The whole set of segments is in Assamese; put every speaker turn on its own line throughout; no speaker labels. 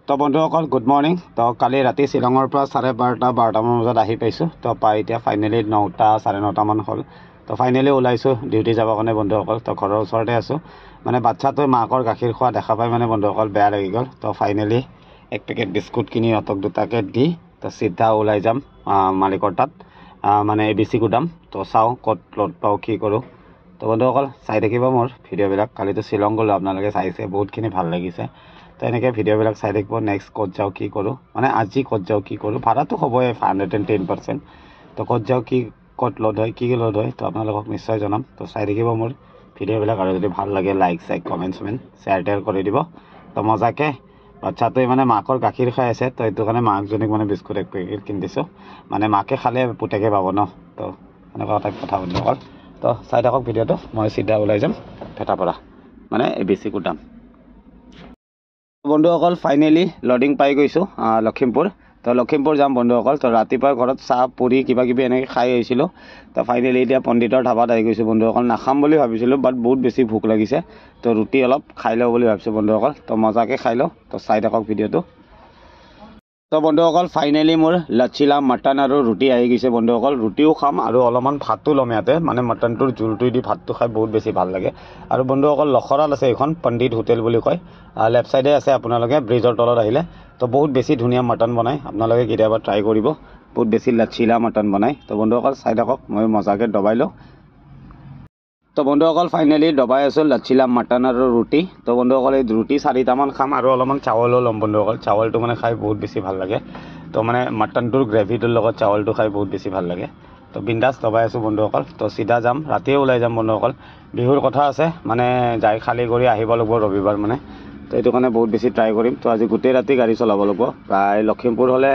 তো বন্ধুসকল গুড মৰ্ণিং। তো কালি ৰাতি শ্বিলঙৰ পৰা 12:30-12টামান বজাত আহি পাইছোঁ। তো পাই এতিয়া ফাইনেলি 9টা 9:30মান হ'ল। তো ফাইনেলি ওলাইছোঁ ডিউটি যাবৰ কাৰণে বন্ধুসকল। তো ঘৰৰ ওচৰতে আছোঁ। মানে বাচ্চাটোৱে মাকৰ গাখীৰ খোৱা দেখা পাই মানে বন্ধুসকল বেয়া লাগি গ'ল। তো ফাইনেলি এক পেকেট বিস্কুট কিনি অতক দুটাকে দি তো চিধা ওলাই যাম মালিকৰ তাত, মানে ABC গুদাম। তো চাওঁ ক'ত লোড পাওঁ কি কৰোঁ। তো বন্ধুসকল চাই থাকিব মোৰ ভিডিঅ'বিলাক। কালিতো শ্বিলং গ'লোঁ, আপোনালোকে চাইছে, বহুতখিনি ভাল লাগিছে। তো এনেকৈ ভিডিঅ'বিলাক চাই থাকিব। নেক্সট ক'ত যাওঁ কি কৰোঁ, মানে আজি ক'ত যাওঁ কি কৰোঁ, ভাড়াটো হ'বই 110%। তো ক'ত যাওঁ কি ক'ত লোড হয় কি লোড হয় তো আপোনালোকক নিশ্চয় জনাম। তো চাই থাকিব মোৰ ভিডিঅ'বিলাক, আৰু যদি ভাল লাগে লাইক কমেণ্ট শ্বেয়াৰ কৰি দিব। তো মজাকৈ বাচ্চাটোৱে মানে মাকৰ গাখীৰ খাই আছে। তো সেইটো কাৰণে মাকজনীক মানে বিস্কুট এক পেকেট কিনি দিছোঁ। মানে মাকে খালে পুতেকে পাব ন। তো এনেকুৱা টাইপ কথা বন্ধুসকল। তো চাই থাকক ভিডিঅ'টো। মই চিধা ওলাই যাম ভেটাপাৰা, মানে ABC গুদাম। বন্ধুসকল ফাইনেলি লডিং পাই গৈছোঁ লখিমপুৰ। তো লখিমপুৰ যাম বন্ধুসকল। তো ৰাতিপুৱা ঘৰত চাহ পুৰি কিবা কিবি এনেকৈ খাই আহিছিলোঁ। তো ফাইনেলি এতিয়া পণ্ডিতৰ ধাবাত আহি গৈছোঁ বন্ধুসকল। নাখাম বুলি ভাবিছিলোঁ, বাট বহুত বেছি ভোক লাগিছে। তো ৰুটি অলপ খাই লওঁ বুলি ভাবিছোঁ বন্ধুসকল। তো মজাকৈ খাই লওঁ। তো চাই থাকক ভিডিঅ'টো। তো বন্ধুসকল ফাইনেলি মোৰ লচ্ছিলা মটন আৰু ৰুটি আহি গৈছে বন্ধুসকল। ৰুটিও খাম আৰু অলপমান ভাতো ল'ম ইয়াতে, মানে মটনটোৰ জোলটো দি ভাতটো খাই বহুত বেছি ভাল লাগে। আৰু বন্ধুসকল লখৰাত আছে এইখন, পণ্ডিত হোটেল বুলি কয়। লেফ্ট ছাইডে আছে আপোনালোকে ব্ৰিজৰ তলত আহিলে। তো বহুত বেছি ধুনীয়া মটন বনায়, আপোনালোকে কেতিয়াবা ট্ৰাই কৰিব। বহুত বেছি লচ্ছিলা মটন বনায়। তো বন্ধুসকল চাই থাকক, মই মজাকৈ দবাই লওঁ। তো বন্ধুসকল ফাইনেলি দবাই আছোঁ লচ্ছিলা মটন আৰু ৰুটি। তো বন্ধুসকল এই ৰুটি 4টামান খাম আৰু অলপমান চাউলো ল'ম বন্ধুসকল। চাউলটো মানে খাই বহুত বেছি ভাল লাগে। তো মানে মটনটোৰ গ্ৰেভিটোৰ লগত চাউলটো খাই বহুত বেছি ভাল লাগে। তো বিন্দাছ দবাই আছোঁ বন্ধুসকল। তো চিধা যাম, ৰাতিয়ে ওলাই যাম বন্ধুসকল। বিহুৰ কথা আছে, মানে যাই খালী কৰি আহিব লাগিব ৰবিবাৰ মানে। তো এইটো কাৰণে বহুত বেছি ট্ৰাই কৰিম। তো আজি গোটেই ৰাতি গাড়ী চলাব লাগিব। প্ৰায় লখিমপুৰ হ'লে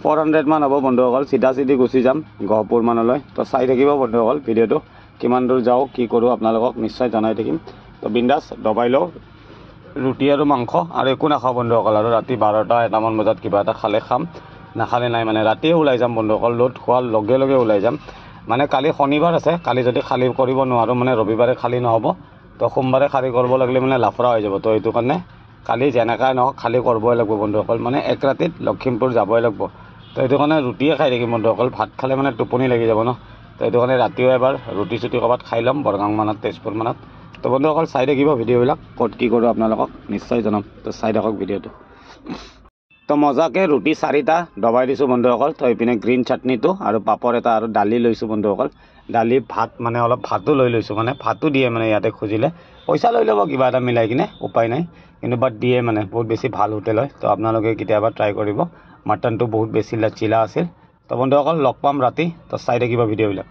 400মান হ'ব বন্ধুসকল। চিধা গুচি যাম গহপুৰমানলৈ। তো চাই থাকিব বন্ধুসকল ভিডিঅ'টো। কিমান দূৰ যাওঁ কি কৰোঁ আপোনালোকক নিশ্চয় জনাই থাকিম। তো বিন্দাছ দবাই লওঁ ৰুটি আৰু মাংস, আৰু একো নাখাওঁ বন্ধুসকল। আৰু ৰাতি 12টা-1টামান বজাত কিবা এটা খালে খাম, নাখালে নাই। মানে ৰাতিয়ে ওলাই যাম বন্ধুসকল। লোড খোৱাৰ লগে লগে ওলাই যাম। মানে কালি শনিবাৰ আছে, কালি যদি খালী কৰিব নোৱাৰোঁ, মানে ৰবিবাৰে খালী নহ'ব। তো সোমবাৰে খালী কৰিব লাগিলে মানে লাফৰা হৈ যাব। তো এইটো কাৰণে কালি যেনেকৈ নহওক খালী কৰিবই লাগিব বন্ধুসকল। মানে এক ৰাতিত লখিমপুৰ যাবই লাগিব। তো এইটো কাৰণে ৰুটিয়ে খাই থাকিম বন্ধুসকল। ভাত খালে মানে টোপনি লাগি যাব ন। তো এইটো কাৰণে ৰাতিও এবাৰ ৰুটি চুটি ক'ৰবাত খাই ল'ম, বৰগাংমানত তেজপুৰমানত। তো বন্ধুসকল চাই থাকিব ভিডিঅ'বিলাক, ক'ত কি কৰোঁ আপোনালোকক নিশ্চয় জনাম। তো চাই থাকক ভিডিঅ'টো। তো মজাকৈ ৰুটি 4টা দবাই দিছোঁ বন্ধুসকল। তো এইপিনে গ্ৰীণ চাটনিটো আৰু পাপৰ এটা আৰু দালি লৈছোঁ বন্ধুসকল। দালি ভাত মানে অলপ ভাতো লৈ লৈছোঁ, মানে ভাতো দিয়ে মানে ইয়াতে খুজিলে। পইচা লৈ ল'ব কিবা এটা মিলাই কিনে, উপায় নাই। কিন্তু বাট দিয়ে মানে, বহুত বেছি ভাল হোটেল হয়। তো আপোনালোকে কেতিয়াবা ট্ৰাই কৰিব। মটনটো বহুত বেছি লচ্ছিলা আছিল। তো বন্ধুসকল লগ পাম ৰাতি। তো চাই থাকিব ভিডিঅ'বিলাক।